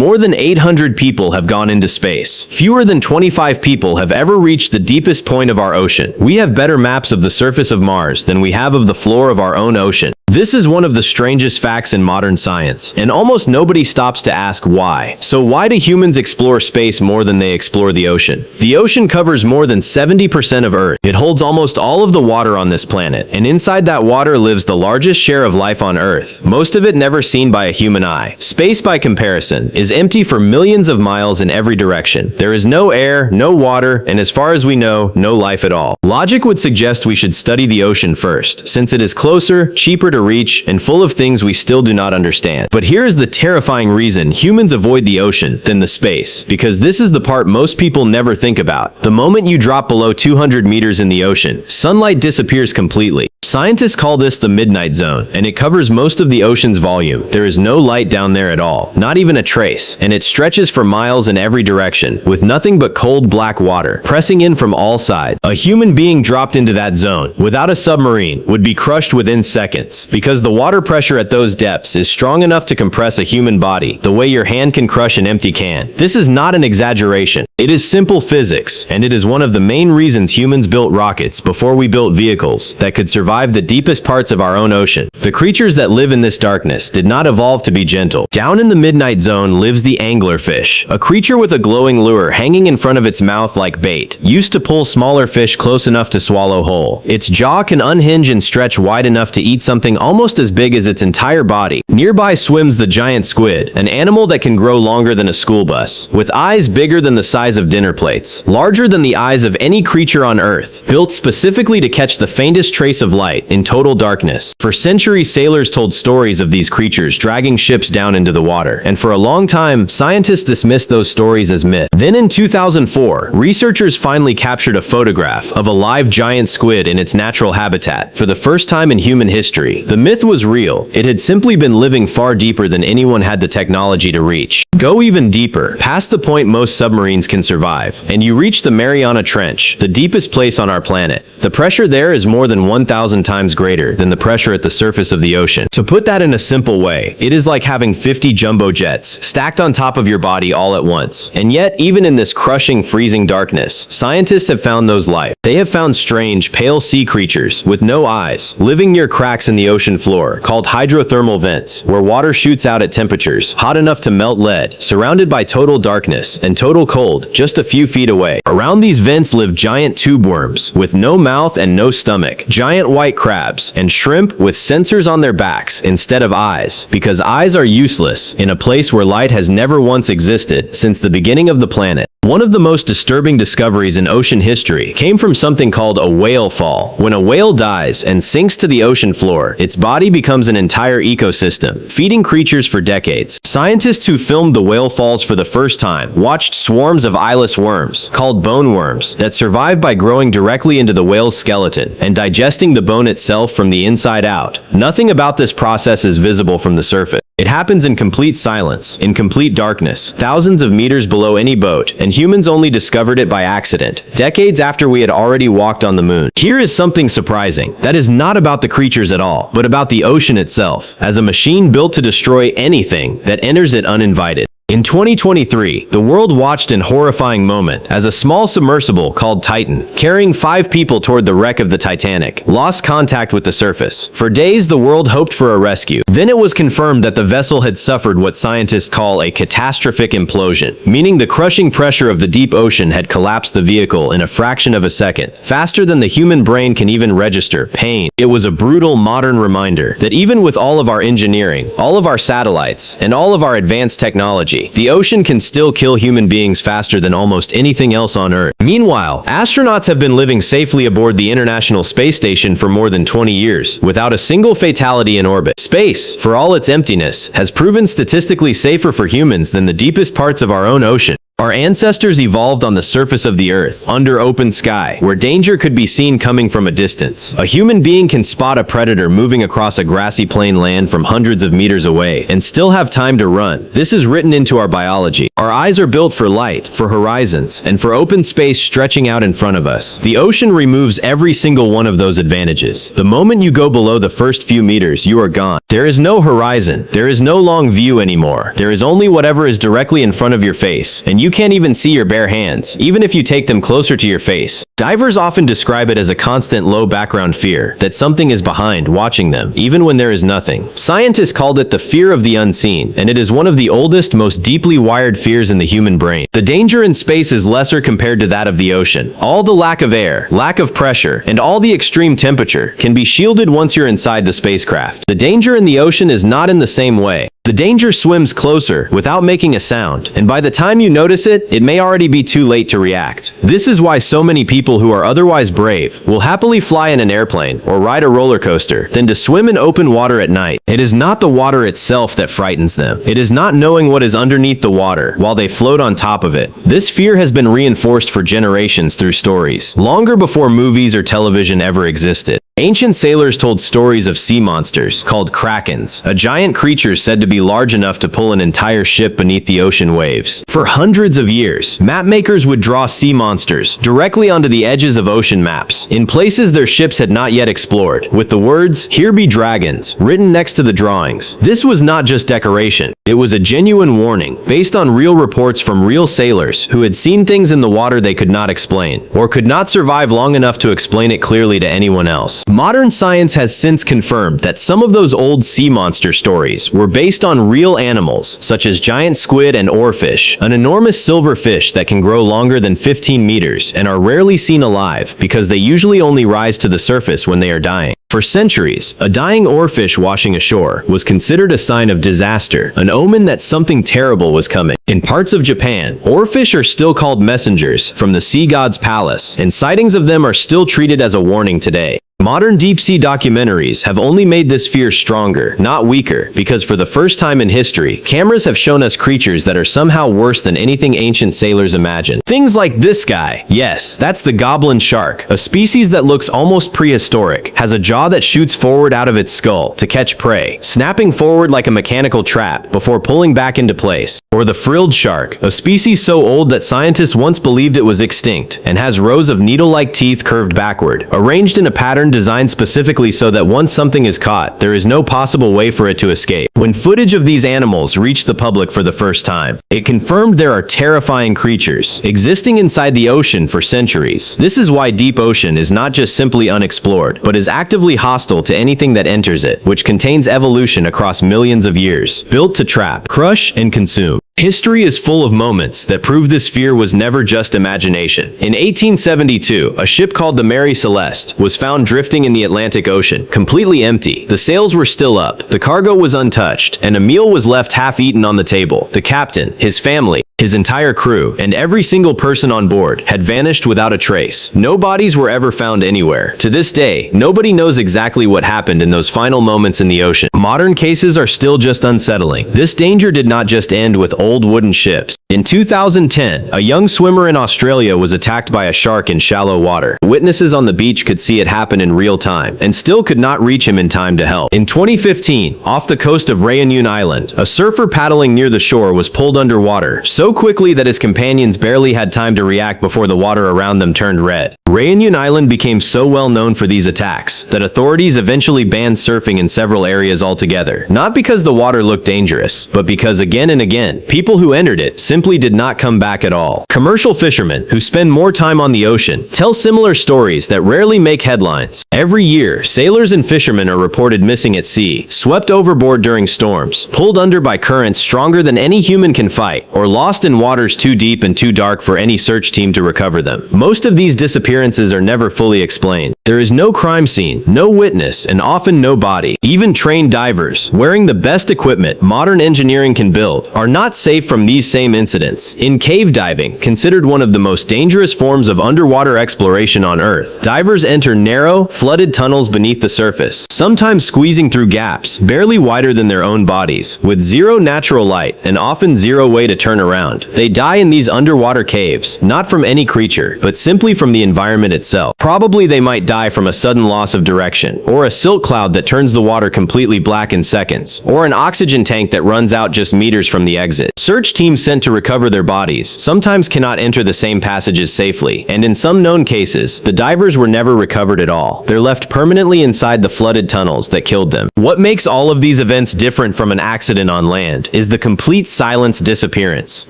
More than 800 people have gone into space. Fewer than 25 people have ever reached the deepest point of our ocean. We have better maps of the surface of Mars than we have of the floor of our own ocean. This is one of the strangest facts in modern science, and almost nobody stops to ask why. So why do humans explore space more than they explore the ocean? The ocean covers more than 70% of Earth. It holds almost all of the water on this planet, and inside that water lives the largest share of life on Earth, most of it never seen by a human eye. Space, by comparison, is empty for millions of miles in every direction. There is no air, no water, and as far as we know, no life at all. Logic would suggest we should study the ocean first, since it is closer, cheaper to reach, and full of things we still do not understand. But here is the terrifying reason humans avoid the ocean than the space, because this is the part most people never think about. The moment you drop below 200 meters in the ocean, sunlight disappears completely. Scientists call this the midnight zone, and it covers most of the ocean's volume. There is no light down there at all, not even a trace, and it stretches for miles in every direction, with nothing but cold black water pressing in from all sides. A human being dropped into that zone, without a submarine, would be crushed within seconds, because the water pressure at those depths is strong enough to compress a human body, the way your hand can crush an empty can. This is not an exaggeration. It is simple physics, and it is one of the main reasons humans built rockets before we built vehicles that could survive the deepest parts of our own ocean. The creatures that live in this darkness did not evolve to be gentle. Down in the midnight zone lives the anglerfish, a creature with a glowing lure hanging in front of its mouth like bait, used to pull smaller fish close enough to swallow whole. Its jaw can unhinge and stretch wide enough to eat something almost as big as its entire body. Nearby swims the giant squid, an animal that can grow longer than a school bus, with eyes bigger than the size of dinner plates, larger than the eyes of any creature on Earth, built specifically to catch the faintest trace of light in total darkness. For centuries, sailors told stories of these creatures dragging ships down into the water, and for a long time, scientists dismissed those stories as myth. Then in 2004, researchers finally captured a photograph of a live giant squid in its natural habitat for the first time in human history. The myth was real. It had simply been living far deeper than anyone had the technology to reach. Go even deeper, past the point most submarines can survive, and you reach the Mariana Trench, the deepest place on our planet. The pressure there is more than 1,000 times greater than the pressure at the surface of the ocean. To put that in a simple way, it is like having 50 jumbo jets stacked on top of your body all at once. And yet, even in this crushing, freezing darkness, scientists have found those life. They have found strange, pale sea creatures with no eyes, living near cracks in the ocean floor, called hydrothermal vents, where water shoots out at temperatures hot enough to melt lead, surrounded by total darkness and total cold just a few feet away. Around these vents live giant tube worms with no mouth and no stomach, giant white crabs, and shrimp with sensors on their backs instead of eyes, because eyes are useless in a place where light has never once existed since the beginning of the planet. One of the most disturbing discoveries in ocean history came from something called a whale fall. When a whale dies and sinks to the ocean floor, its body becomes an entire ecosystem, feeding creatures for decades. Scientists who filmed the whale falls for the first time watched swarms of eyeless worms, called bone worms, that survive by growing directly into the whale's skeleton and digesting the bone itself from the inside out. Nothing about this process is visible from the surface. It happens in complete silence, in complete darkness, thousands of meters below any boat, and humans only discovered it by accident, decades after we had already walked on the moon. Here is something surprising. That is not about the creatures at all, but about the ocean itself, as a machine built to destroy anything that enters it uninvited. In 2023, the world watched in horrifying moment as a small submersible called Titan, carrying 5 people toward the wreck of the Titanic, lost contact with the surface. For days, the world hoped for a rescue. Then it was confirmed that the vessel had suffered what scientists call a catastrophic implosion, meaning the crushing pressure of the deep ocean had collapsed the vehicle in a fraction of a second, faster than the human brain can even register pain. It was a brutal modern reminder that even with all of our engineering, all of our satellites, and all of our advanced technology, the ocean can still kill human beings faster than almost anything else on Earth. Meanwhile, astronauts have been living safely aboard the International Space Station for more than 20 years, without a single fatality in orbit. Space, for all its emptiness, has proven statistically safer for humans than the deepest parts of our own ocean. Our ancestors evolved on the surface of the earth, under open sky, where danger could be seen coming from a distance. A human being can spot a predator moving across a grassy plain land from hundreds of meters away and still have time to run. This is written into our biology. Our eyes are built for light, for horizons, and for open space stretching out in front of us. The ocean removes every single one of those advantages. The moment you go below the first few meters, you are gone. There is no horizon. There is no long view anymore. There is only whatever is directly in front of your face, and you can't even see your bare hands, even if you take them closer to your face. Divers often describe it as a constant low background fear, that something is behind, watching them, even when there is nothing. Scientists called it the fear of the unseen, and it is one of the oldest, most deeply wired fears in the human brain. The danger in space is lesser compared to that of the ocean. All the lack of air, lack of pressure, and all the extreme temperature can be shielded once you're inside the spacecraft. The danger in the ocean is not in the same way. The danger swims closer, without making a sound, and by the time you notice it, it may already be too late to react. This is why so many people who are otherwise brave will happily fly in an airplane or ride a roller coaster than to swim in open water at night. It is not the water itself that frightens them. It is not knowing what is underneath the water while they float on top of it. This fear has been reinforced for generations through stories, longer before movies or television ever existed. Ancient sailors told stories of sea monsters, called krakens, a giant creature said to be large enough to pull an entire ship beneath the ocean waves. For hundreds of years, mapmakers would draw sea monsters directly onto the edges of ocean maps, in places their ships had not yet explored, with the words, "Here be dragons," written next to the drawings. This was not just decoration. It was a genuine warning, based on real reports from real sailors who had seen things in the water they could not explain, or could not survive long enough to explain it clearly to anyone else. Modern science has since confirmed that some of those old sea monster stories were based on real animals, such as giant squid and oarfish, an enormous silver fish that can grow longer than 15 meters and are rarely seen alive because they usually only rise to the surface when they are dying. For centuries, a dying oarfish washing ashore was considered a sign of disaster, an omen that something terrible was coming. In parts of Japan, oarfish are still called messengers from the sea god's palace, and sightings of them are still treated as a warning today. Modern deep-sea documentaries have only made this fear stronger, not weaker, because for the first time in history, cameras have shown us creatures that are somehow worse than anything ancient sailors imagined. Things like this guy. Yes, that's the goblin shark, a species that looks almost prehistoric, has a jaw that shoots forward out of its skull to catch prey, snapping forward like a mechanical trap before pulling back into place. Or the frilled shark, a species so old that scientists once believed it was extinct, and has rows of needle-like teeth curved backward, arranged in a pattern designed specifically so that once something is caught, there is no possible way for it to escape. When footage of these animals reached the public for the first time, it confirmed there are terrifying creatures existing inside the ocean for centuries. This is why deep ocean is not just simply unexplored, but is actively hostile to anything that enters it, which contains evolution across millions of years, built to trap, crush, and consume. History is full of moments that prove this fear was never just imagination. In 1872, a ship called the Mary Celeste was found drifting in the Atlantic Ocean, completely empty. The sails were still up, the cargo was untouched, and a meal was left half-eaten on the table. The captain, his family, his entire crew, and every single person on board had vanished without a trace. No bodies were ever found anywhere. To this day, nobody knows exactly what happened in those final moments in the ocean. Modern cases are still just unsettling. This danger did not just end with old wooden ships. In 2010, a young swimmer in Australia was attacked by a shark in shallow water. Witnesses on the beach could see it happen in real time, and still could not reach him in time to help. In 2015, off the coast of Réunion Island, a surfer paddling near the shore was pulled underwater so quickly that his companions barely had time to react before the water around them turned red. Réunion Island became so well known for these attacks that authorities eventually banned surfing in several areas altogether. Not because the water looked dangerous, but because again and again, people who entered it simply did not come back at all. Commercial fishermen, who spend more time on the ocean, tell similar stories that rarely make headlines. Every year, sailors and fishermen are reported missing at sea, swept overboard during storms, pulled under by currents stronger than any human can fight, or lost in waters too deep and too dark for any search team to recover them. Most of these disappearances are never fully explained. There is no crime scene, no witness, and often no body. Even trained divers, wearing the best equipment modern engineering can build, are not safe from these same incidents. In cave diving, considered one of the most dangerous forms of underwater exploration on Earth, divers enter narrow, flooded tunnels beneath the surface, sometimes squeezing through gaps, barely wider than their own bodies, with zero natural light and often zero way to turn around. They die in these underwater caves, not from any creature, but simply from the environment itself. Probably they might die from a sudden loss of direction, or a silt cloud that turns the water completely black in seconds, or an oxygen tank that runs out just meters from the exit. Search teams sent to recover their bodies sometimes cannot enter the same passages safely, and in some known cases, the divers were never recovered at all. They're left permanently inside the flooded tunnels that killed them. What makes all of these events different from an accident on land is the complete silence disappearance.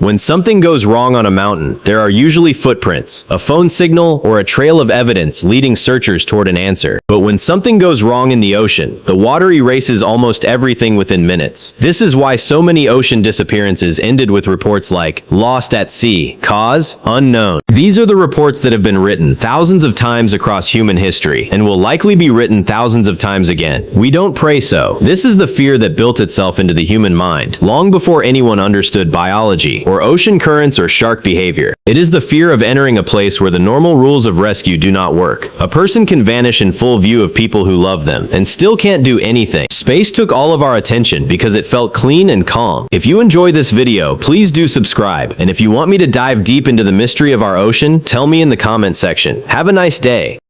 When something goes wrong on a mountain, there are usually footprints, a phone signal, or a trail of evidence leading searchers toward an answer. But when something goes wrong in the ocean, the water erases almost everything within minutes. This is why so many ocean disappearances ended with reports like, "Lost at sea, cause unknown." These are the reports that have been written thousands of times across human history, and will likely be written thousands of times again. We don't pray so. This is the fear that built itself into the human mind, long before anyone understood biology, or ocean currents or shark behavior. It is the fear of entering a place where the normal rules of rescue do not work. A person can vanish in full view of people who love them, and still can't do anything. Space took all of our attention because it felt clean and calm. If you enjoyed this video, please do subscribe, and if you want me to dive deep into the mystery of our ocean, tell me in the comment section. Have a nice day.